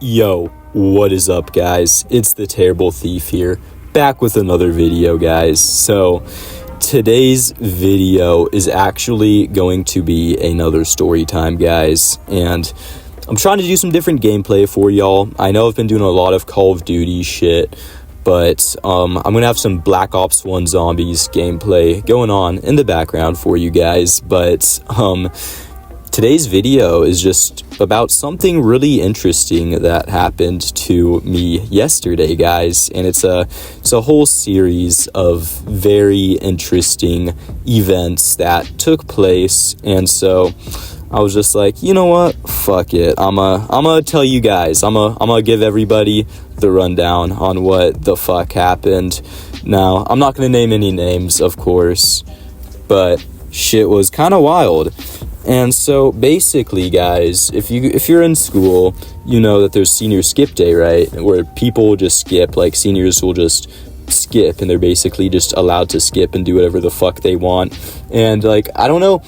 Yo, what is up, guys? It's the Terrible Thief here, back with another video, guys. So today's video is actually going to be another story time, guys, and I'm trying to do some different gameplay for y'all. I know I've been doing a lot of Call of Duty shit, but I'm gonna have some Black Ops 1 Zombies gameplay going on in the background for you guys. But today's video is just about something really interesting that happened to me yesterday, guys, and it's a whole series of very interesting events that took place. And so I was just like, you know what, fuck it, I'm gonna tell you guys, I'm gonna give everybody the rundown on what the fuck happened. Now, I'm not gonna name any names, of course, but shit was kind of wild. And so basically, guys, if you're in school, you know that there's senior skip day, right? Where people just skip, like seniors will just skip, and they're basically just allowed to skip and do whatever the fuck they want. And like, I don't know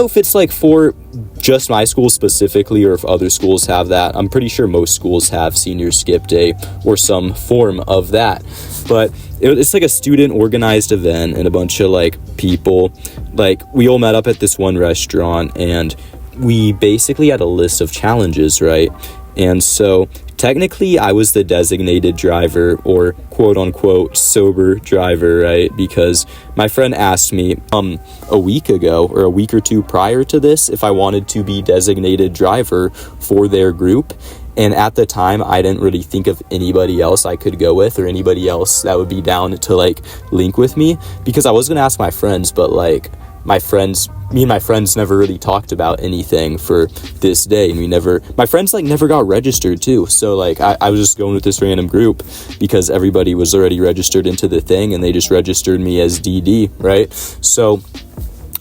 if it's like for just my school specifically or if other schools have that. I'm pretty sure most schools have senior skip day or some form of that. But it's like a student organized event, and a bunch of like people, like we all met up at this one restaurant, and we basically had a list of challenges, right? And so technically I was the designated driver, or quote unquote sober driver, right? Because my friend asked me a week ago or a week or two prior to this if I wanted to be designated driver for their group. And at the time, I didn't really think of anybody else I could go with or anybody else that would be down to like link with me, because I was going to ask my friends, but like me and my friends never really talked about anything for this day. And my friends like never got registered too. So like I was just going with this random group because everybody was already registered into the thing, and they just registered me as DD, right? So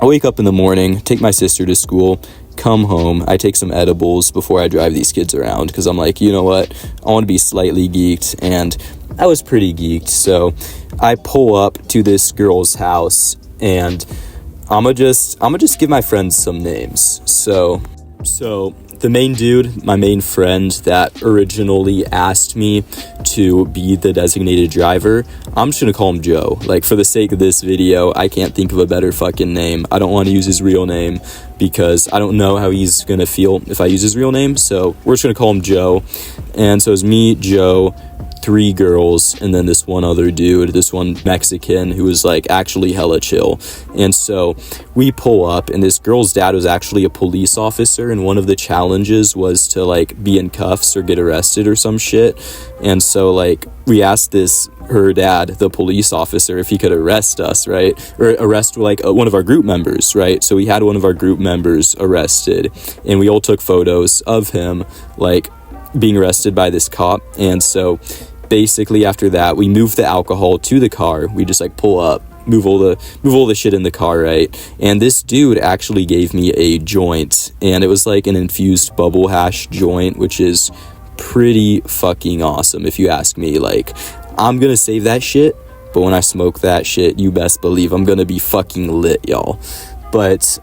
I wake up in the morning, take my sister to school, come home, I take some edibles before I drive these kids around, because I'm like, you know what, I want to be slightly geeked, and I was pretty geeked. So I pull up to this girl's house, and I'm gonna just give my friends some names. So the main dude, my main friend that originally asked me to be the designated driver, I'm just gonna call him Joe. Like, for the sake of this video, I can't think of a better fucking name. I don't want to use his real name because I don't know how he's gonna feel if I use his real name. So we're just gonna call him Joe. And so it's me, Joe, 3 girls, and then this one other dude, this one Mexican who was like actually hella chill. And so we pull up, and this girl's dad was actually a police officer, and one of the challenges was to like be in cuffs or get arrested or some shit. And so like we asked her dad, the police officer, if he could arrest us, right? Or arrest like one of our group members, right? So we had one of our group members arrested, and we all took photos of him like being arrested by this cop. And so basically after that, we moved the alcohol to the car. We just like pull up, move all the shit in the car, right? And this dude actually gave me a joint, and it was like an infused bubble hash joint, which is pretty fucking awesome if you ask me. Like, I'm gonna save that shit, but when I smoke that shit, you best believe I'm gonna be fucking lit, y'all. But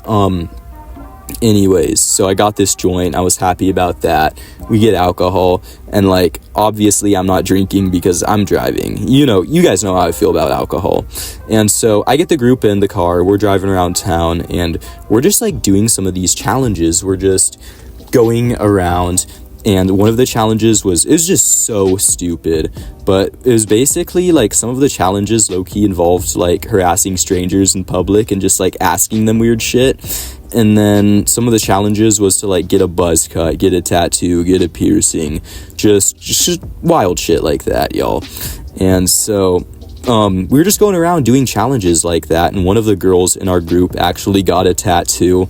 anyways, so I got this joint. I was happy about that. We get alcohol, and like obviously I'm not drinking because I'm driving. You know, you guys know how I feel about alcohol. And so I get the group in the car, we're driving around town, and we're just like doing some of these challenges. We're just going around, and one of the challenges it was just so stupid, but it was basically like some of the challenges low-key involved like harassing strangers in public and just like asking them weird shit. And then some of the challenges was to like get a buzz cut, get a tattoo, get a piercing, just wild shit like that, y'all. And so we were just going around doing challenges like that, and one of the girls in our group actually got a tattoo.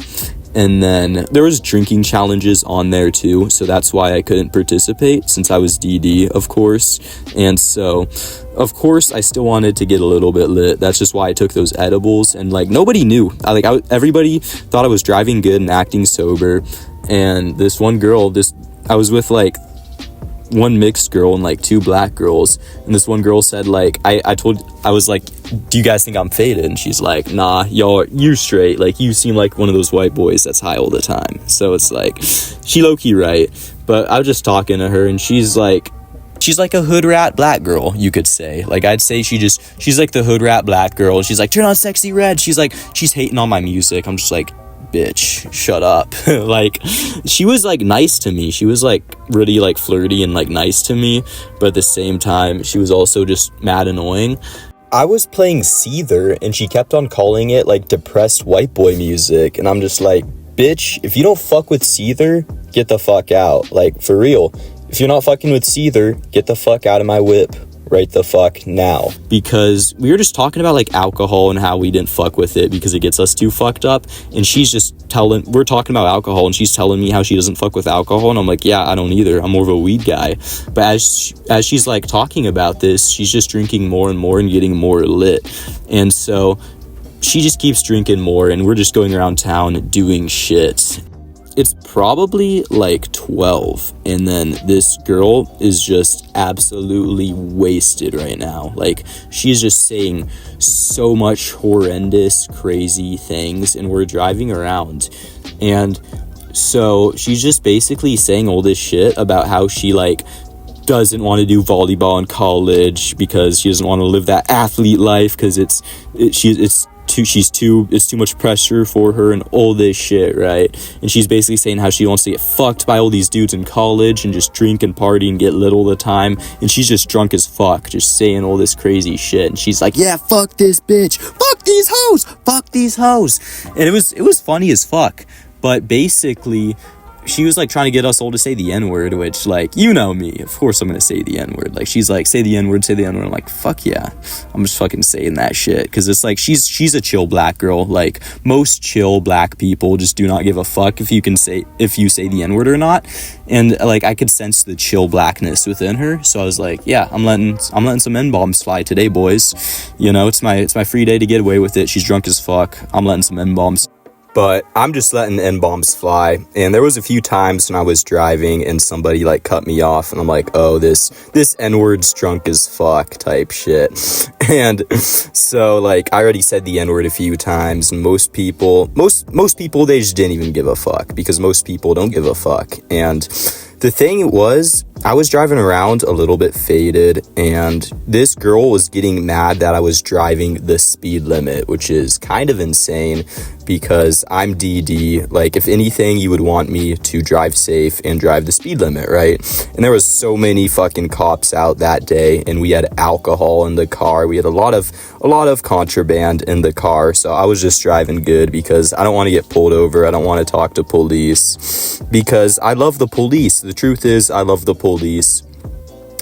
And then there was drinking challenges on there too, so that's why I couldn't participate since I was DD, of course. And so, of course, I still wanted to get a little bit lit. That's just why I took those edibles, and like nobody knew. Everybody thought I was driving good and acting sober. And this one girl, I was with like one mixed girl and like 2 black girls, and this one girl said like I was like, do you guys think I'm faded? And she's like, nah, you're straight, like you seem like one of those white boys that's high all the time. So it's like, she low-key right, But I was just talking to her, and she's like a hood rat black girl, you could say. Like, I'd say she's like the hood rat black girl. She's like, turn on Sexy Red. She's hating on my music. I'm just like, bitch, shut up. Like, she was like nice to me. She was like really like flirty and like nice to me, but at the same time she was also just mad annoying. I was playing Seether and she kept on calling it like depressed white boy music, and I'm just like, bitch, if you don't fuck with Seether, get the fuck out. Like, for real, if you're not fucking with Seether, get the fuck out of my whip right the fuck now. Because we were just talking about like alcohol and how we didn't fuck with it because it gets us too fucked up, and we're talking about alcohol and she's telling me how she doesn't fuck with alcohol, and I'm like, yeah, I don't either, I'm more of a weed guy. But as she's like talking about this, she's just drinking more and more and getting more lit, and so she just keeps drinking more, and we're just going around town doing shit. It's probably like 12, and then this girl is just absolutely wasted right now. Like, she's just saying so much horrendous, crazy things, and we're driving around, and so she's just basically saying all this shit about how she like doesn't want to do volleyball in college because she doesn't want to live that athlete life because it's too much pressure for her and all this shit, right? And she's basically saying how she wants to get fucked by all these dudes in college and just drink and party and get lit all the time, and she's just drunk as fuck, just saying all this crazy shit, and she's like, yeah, fuck this bitch, fuck these hoes, and it was funny as fuck. But basically she was like trying to get us all to say the N-word, which, like, you know me, of course I'm gonna say the N-word. Like, she's like, say the N-word. I'm like, fuck yeah, I'm just fucking saying that shit, because it's like she's a chill black girl. Like, most chill black people just do not give a fuck if you say the N-word or not, and like I could sense the chill blackness within her. So I was like, yeah, I'm letting some N-bombs fly today, boys. You know, it's my free day to get away with it. She's drunk as fuck, I'm letting some N-bombs. But I'm just letting N-bombs fly. And there was a few times when I was driving and somebody like cut me off, and I'm like, oh, this N-word's drunk as fuck type shit. And so like I already said the N-word a few times, and most people they just didn't even give a fuck, because most people don't give a fuck. And the thing was, I was driving around a little bit faded, and this girl was getting mad that I was driving the speed limit, which is kind of insane because I'm DD. Like, if anything, you would want me to drive safe and drive the speed limit, right? And there was so many fucking cops out that day, and we had alcohol in the car. We had a lot of contraband in the car, so I was just driving good because I don't want to get pulled over. I don't want to talk to police because I love the police. The truth is, I love the police,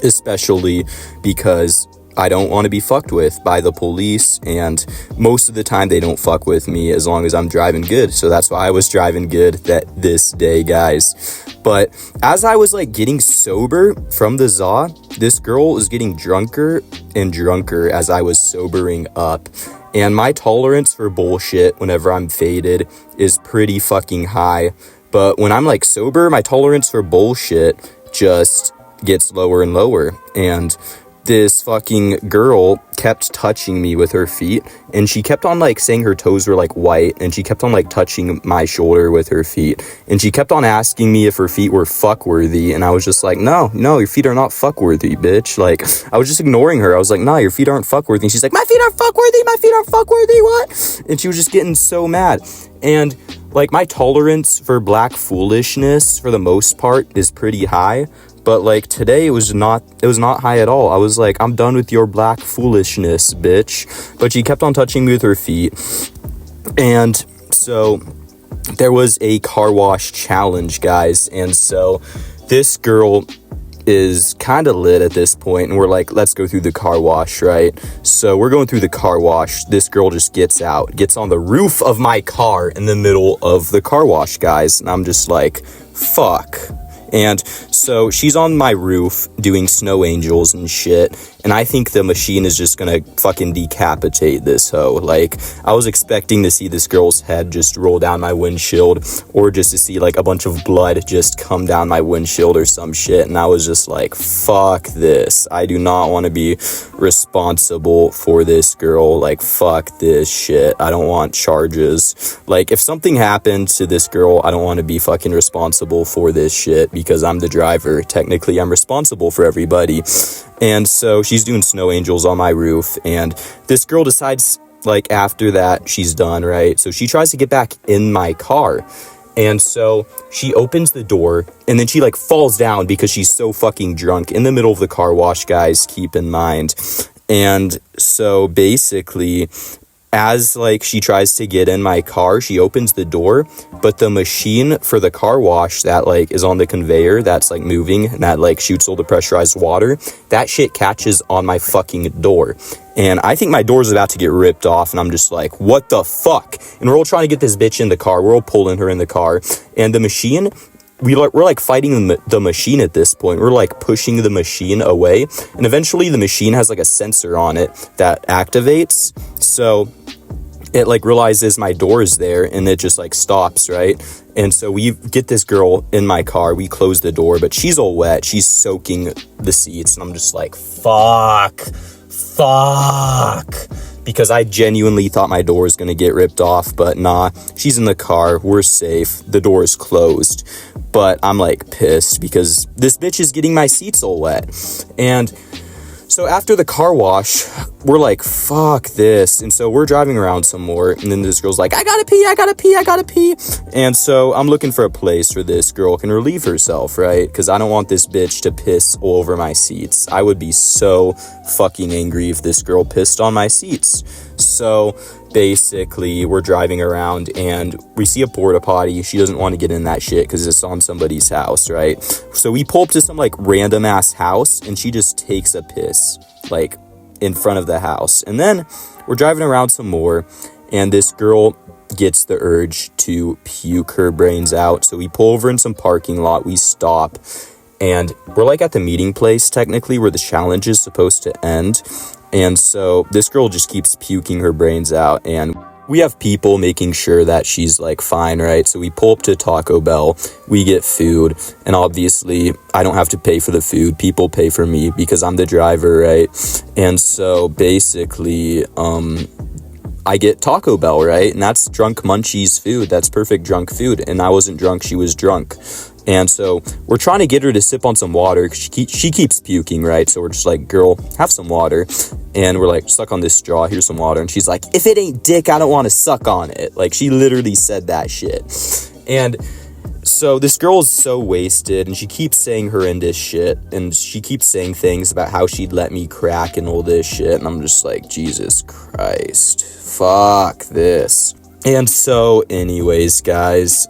especially because I don't want to be fucked with by the police, and most of the time they don't fuck with me as long as I'm driving good. So that's why I was driving good this day, guys. But as I was like getting sober from the za, this girl was getting drunker and drunker as I was sobering up. And my tolerance for bullshit whenever I'm faded is pretty fucking high. But when I'm like sober, my tolerance for bullshit just gets lower and lower. And this fucking girl kept touching me with her feet, and she kept on like saying her toes were like white, and she kept on like touching my shoulder with her feet, and she kept on asking me if her feet were fuckworthy, and I was just like, no, your feet are not fuckworthy, bitch. Like, I was just ignoring her. I was like, nah, your feet aren't fuckworthy. And she's like, my feet aren't fuckworthy, what? And she was just getting so mad. And like, my tolerance for black foolishness for the most part is pretty high. But like today it was not high at all. I was like, I'm done with your black foolishness, bitch. But she kept on touching me with her feet. And so there was a car wash challenge, guys. And so this girl is kind of lit at this point, and we're like, let's go through the car wash, right? So we're going through the car wash. This girl just gets on the roof of my car in the middle of the car wash, guys. And I'm just like, fuck. And so she's on my roof doing snow angels and shit, and I think the machine is just gonna fucking decapitate this hoe. Like, I was expecting to see this girl's head just roll down my windshield, or just to see like a bunch of blood just come down my windshield or some shit, and I was just like, fuck this. I do not want to be responsible for this girl. Like, fuck this shit. I don't want charges. Like, if something happened to this girl, I don't want to be fucking responsible for this shit, because I'm the driver. Technically, I'm responsible for everybody. And so she's doing snow angels on my roof, and this girl decides, like, after that she's done, right? So she tries to get back in my car. And so she opens the door, and then she, like, falls down because she's so fucking drunk in the middle of the car wash, guys, keep in mind. And so basically, as, like, she tries to get in my car, she opens the door, but the machine for the car wash that, like, is on the conveyor that's, like, moving and that, like, shoots all the pressurized water, that shit catches on my fucking door. And I think my door's about to get ripped off, and I'm just like, what the fuck? And we're all trying to get this bitch in the car. We're all pulling her in the car. And the machine, we're like fighting the machine at this point. We're like pushing the machine away. And eventually the machine has like a sensor on it that activates. So it like realizes my door is there, and it just like stops, right? And so we get this girl in my car. We close the door, but she's all wet. She's soaking the seats. And I'm just like, fuck. Because I genuinely thought my door was going to get ripped off, but nah, she's in the car, we're safe, the door is closed. But I'm like pissed because this bitch is getting my seats all wet. And so after the car wash, we're like, fuck this. And so we're driving around some more, and then this girl's like, I gotta pee. And so I'm looking for a place where this girl can relieve herself, right? Because I don't want this bitch to piss all over my seats. I would be so fucking angry if this girl pissed on my seats. So basically, we're driving around, and we see a porta potty. She doesn't want to get in that shit because it's on somebody's house, right? So we pull up to some like random ass house, and she just takes a piss like in front of the house. And then we're driving around some more, and this girl gets the urge to puke her brains out. So we pull over in some parking lot, we stop, and we're like at the meeting place technically where the challenge is supposed to end. And so this girl just keeps puking her brains out, and we have people making sure that she's like fine, right? So we pull up to Taco Bell, we get food, and obviously I don't have to pay for the food. People pay for me because I'm the driver, right? And so basically, I get Taco Bell, right? And that's drunk munchies food. That's perfect drunk food. And I wasn't drunk, she was drunk. And so we're trying to get her to sip on some water because she keeps puking, right? So we're just like, girl, have some water. And we're like, suck on this straw, here's some water. And she's like, if it ain't dick, I don't want to suck on it. Like, she literally said that shit. And so this girl is so wasted, and she keeps saying horrendous shit, and she keeps saying things about how she'd let me crack and all this shit. And I'm just like, Jesus Christ, fuck this. And so anyways, guys,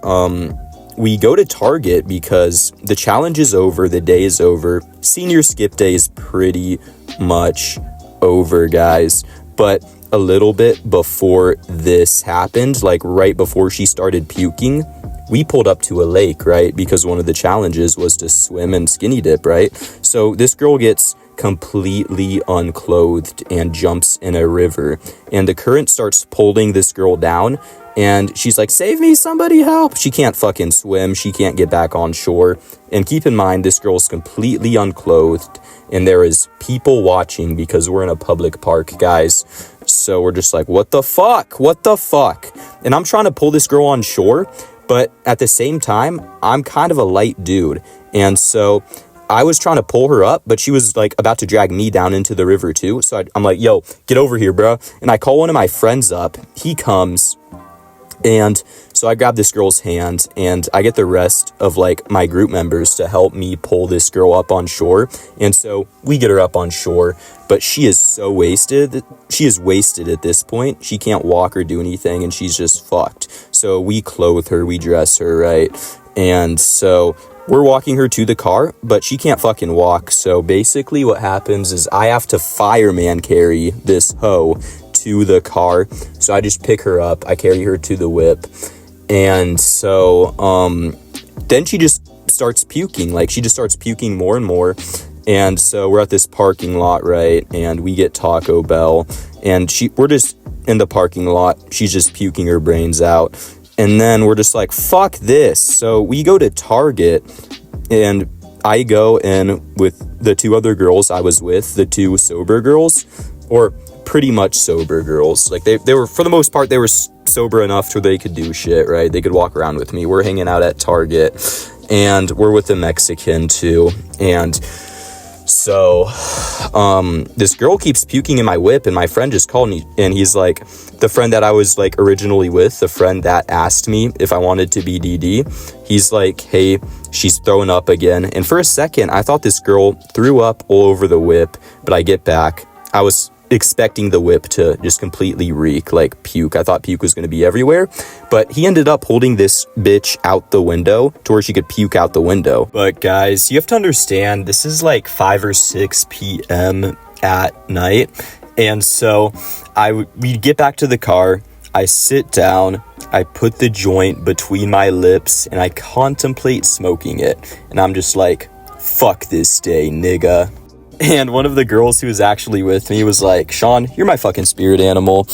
we go to Target because the challenge is over, the day is over. Senior skip day is pretty much over, guys. But a little bit before this happened, like right before she started puking, we pulled up to a lake, right? Because one of the challenges was to swim and skinny dip, right? So this girl gets completely unclothed and jumps in a river, and the current starts pulling this girl down. And she's like, save me, somebody help. She can't fucking swim. She can't get back on shore. And keep in mind, this girl's completely unclothed, and there is people watching because we're in a public park, guys. So we're just like, what the fuck? And I'm trying to pull this girl on shore, but at the same time, I'm kind of a light dude. And so I was trying to pull her up, but she was like about to drag me down into the river too. So I'm like, yo, get over here, bro. And I call one of my friends up. He comes. And so I grab this girl's hand, and I get the rest of like my group members to help me pull this girl up on shore. And so we get her up on shore, but she is so wasted. She is wasted at this point. She can't walk or do anything, and she's just fucked. So we clothe her, we dress her, right? And so we're walking her to the car, but she can't fucking walk. So basically what happens is I have to fireman carry this hoe to the car. So I just pick her up, I carry her to the whip, and so then she just starts puking. Like, she just starts puking more and more. And so we're at this parking lot, right? And we get Taco Bell, and we're just in the parking lot. She's just puking her brains out. And then we're just like, fuck this. So we go to Target, and I go in with the two other girls I was with, the two sober girls, or pretty much sober girls. Like, they were, for the most part, they were sober enough to where they could do shit, right? They could walk around with me. We're hanging out at Target, and we're with a Mexican too. And so this girl keeps puking in my whip, and my friend just called me, and he's like, the friend that I was like originally with, the friend that asked me if I wanted to be DD, he's like, hey, she's throwing up again. And for a second I thought this girl threw up all over the whip, but I get back, I was expecting the whip to just completely reek, like puke. I thought puke was going to be everywhere, but he ended up holding this bitch out the window to where she could puke out the window. But guys, you have to understand, this is like 5 or 6 p.m. at night, and so we get back to the car, I sit down, I put the joint between my lips, and I contemplate smoking it, and I'm just like, fuck this day, nigga. And one of the girls who was actually with me was like, Sean, you're my fucking spirit animal.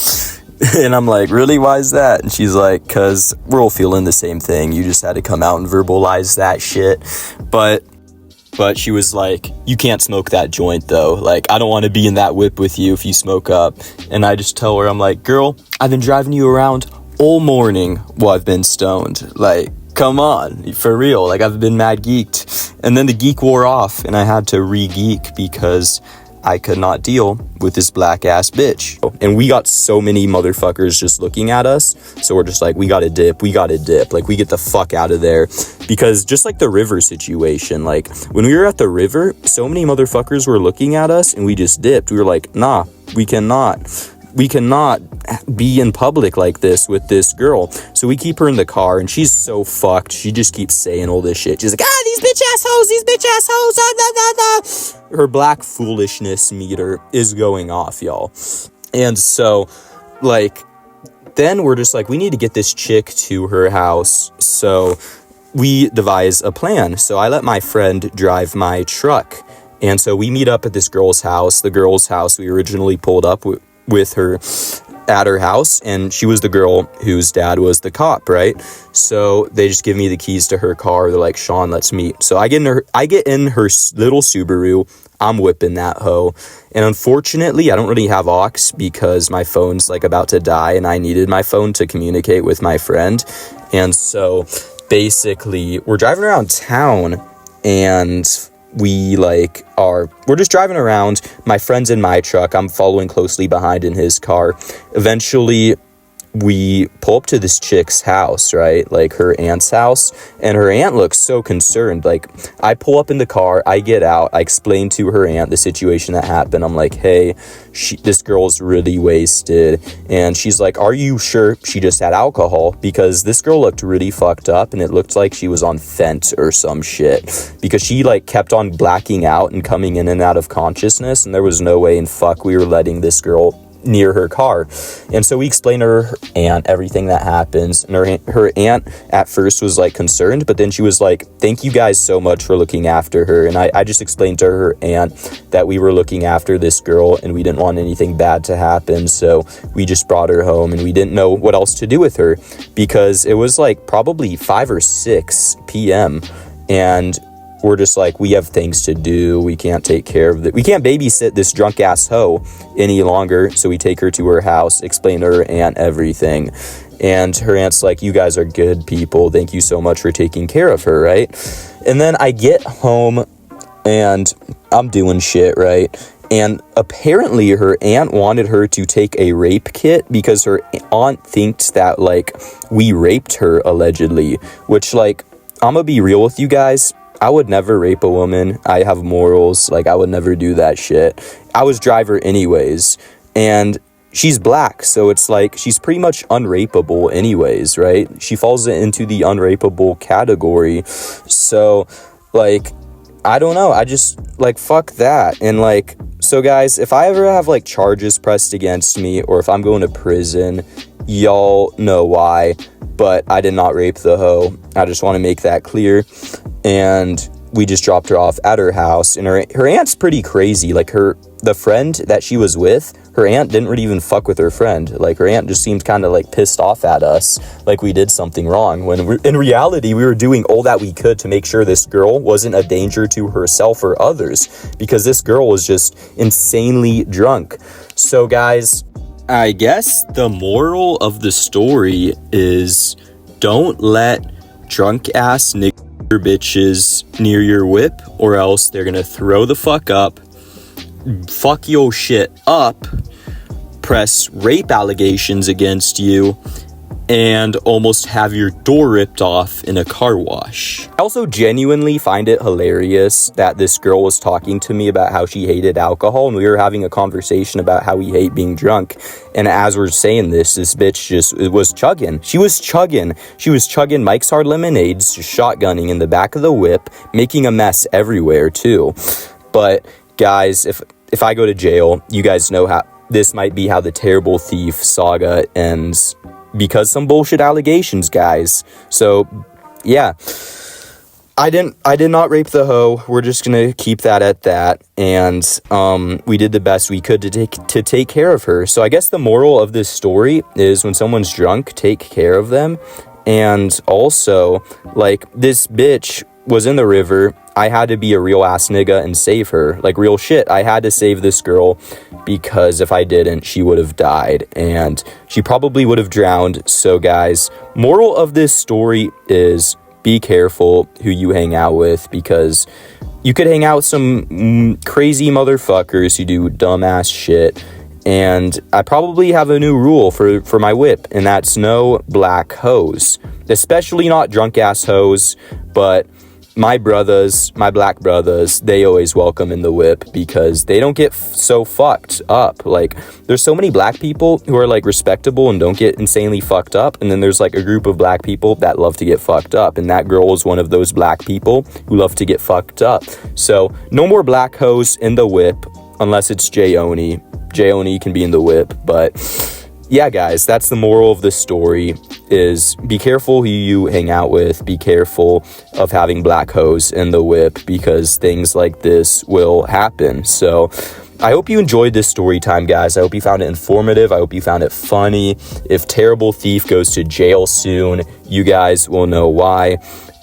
And I'm like, really? Why is that? And she's like, because we're all feeling the same thing. You just had to come out and verbalize that shit. But she was like, you can't smoke that joint though. Like, I don't want to be in that whip with you if you smoke up. And I just tell her, I'm like, girl, I've been driving you around all morning while I've been stoned. Like, come on, for real. Like, I've been mad geeked. And then the geek wore off, and I had to re-geek because I could not deal with this black ass bitch. And we got so many motherfuckers just looking at us, so we're just like, we gotta dip, like, we get the fuck out of there. Because just like the river situation, like, when we were at the river, so many motherfuckers were looking at us, and we just dipped. We were like, nah, we cannot be in public like this with this girl. So we keep her in the car, and she's so fucked. She just keeps saying all this shit. She's like, these bitch assholes, Her black foolishness meter is going off, y'all. And so, like, then we're just like, we need to get this chick to her house. So we devise a plan. So I let my friend drive my truck, and so we meet up at this girl's house. The girl's house we originally pulled up with her at her house, and she was the girl whose dad was the cop, right? So they just give me the keys to her car. They're like, Sean, let's meet. So I get in her little Subaru. I'm whipping that hoe, and unfortunately I don't really have aux because my phone's like about to die, and I needed my phone to communicate with my friend. And so basically we're driving around town, and we're just driving around. My friend's in my truck, I'm following closely behind in his car. Eventually we pull up to this chick's house, right? Like her aunt's house, and her aunt looks so concerned. Like, I pull up in the car, I get out, I explain to her aunt the situation that happened. I'm like, hey, this girl's really wasted. And she's like, are you sure she just had alcohol? Because this girl looked really fucked up, and it looked like she was on fent or some shit, because she like kept on blacking out and coming in and out of consciousness, and there was no way in fuck we were letting this girl near her car. And so we explained to her aunt everything that happens, and her aunt at first was like concerned, but then she was like, thank you guys so much for looking after her. And I just explained to her aunt that we were looking after this girl and we didn't want anything bad to happen, so we just brought her home, and we didn't know what else to do with her because it was like probably 5 or 6 p.m. and we're just like, we have things to do. We can't take care of it. We can't babysit this drunk ass hoe any longer. So we take her to her house, explain to her aunt everything. And her aunt's like, you guys are good people. Thank you so much for taking care of her, right? And then I get home and I'm doing shit, right? And apparently her aunt wanted her to take a rape kit because her aunt thinks that like we raped her allegedly, which like, I'm gonna be real with you guys. I would never rape a woman. I have morals. Like, I would never do that shit. I was driver anyways. And she's black, so it's like she's pretty much unrapeable anyways, right? She falls into the unrapeable category. So, like, I don't know. I just, like, fuck that. And, like, so guys, if I ever have, like, charges pressed against me or if I'm going to prison, y'all know why. But I did not rape the hoe. I just want to make that clear. And we just dropped her off at her house, and her aunt's pretty crazy. Like, the friend that she was with, her aunt didn't really even fuck with her friend. Like, her aunt just seemed kind of like pissed off at us, like we did something wrong, when in reality we were doing all that we could to make sure this girl wasn't a danger to herself or others, because this girl was just insanely drunk. So guys, I guess the moral of the story is, don't let drunk ass niggas your bitches near your whip, or else they're gonna throw the fuck up, fuck your shit up, press rape allegations against you, and almost have your door ripped off in a car wash. I also genuinely find it hilarious that this girl was talking to me about how she hated alcohol, and we were having a conversation about how we hate being drunk. And as we're saying this bitch just was chugging. She was chugging Mike's Hard Lemonades, just shotgunning in the back of the whip, making a mess everywhere too. But guys, if I go to jail, you guys know how this might be how the Terrible Thief saga ends. Because some bullshit allegations, guys. So, yeah. I did not rape the hoe. We're just gonna keep that at that. And we did the best we could to take care of her. So I guess the moral of this story is when someone's drunk, take care of them. And also, like, this bitch was in the river. I had to be a real ass nigga and save her. Like, real shit. I had to save this girl because if I didn't, she would have died. And she probably would have drowned. So, guys, moral of this story is be careful who you hang out with, because you could hang out with some crazy motherfuckers who do dumbass shit. And I probably have a new rule for my whip, and that's no black hoes. Especially not drunk ass hoes, but my black brothers, they always welcome in the whip because they don't get so fucked up. Like, there's so many black people who are like respectable and don't get insanely fucked up, and then there's like a group of black people that love to get fucked up, and that girl is one of those black people who love to get fucked up. So no more black hoes in the whip unless it's J-Oni. J-Oni can be in the whip, but yeah, guys, that's the moral of the story, is be careful who you hang out with. Be careful of having black hoes in the whip, because things like this will happen. So I hope you enjoyed this story time, guys. I hope you found it informative. I hope you found it funny. If Terrible Thief goes to jail soon, you guys will know why.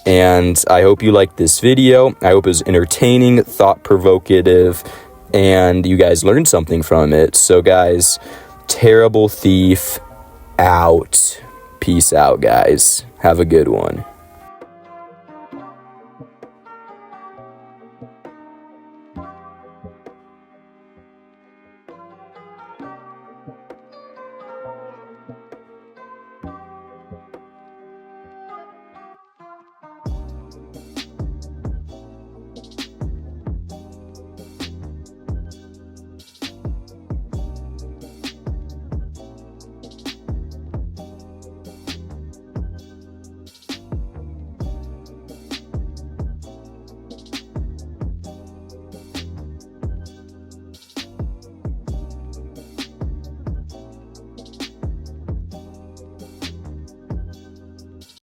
And I hope you liked this video. I hope it was entertaining, thought-provocative, and you guys learned something from it. So, guys, Terrible Thief out. Peace out, guys. Have a good one.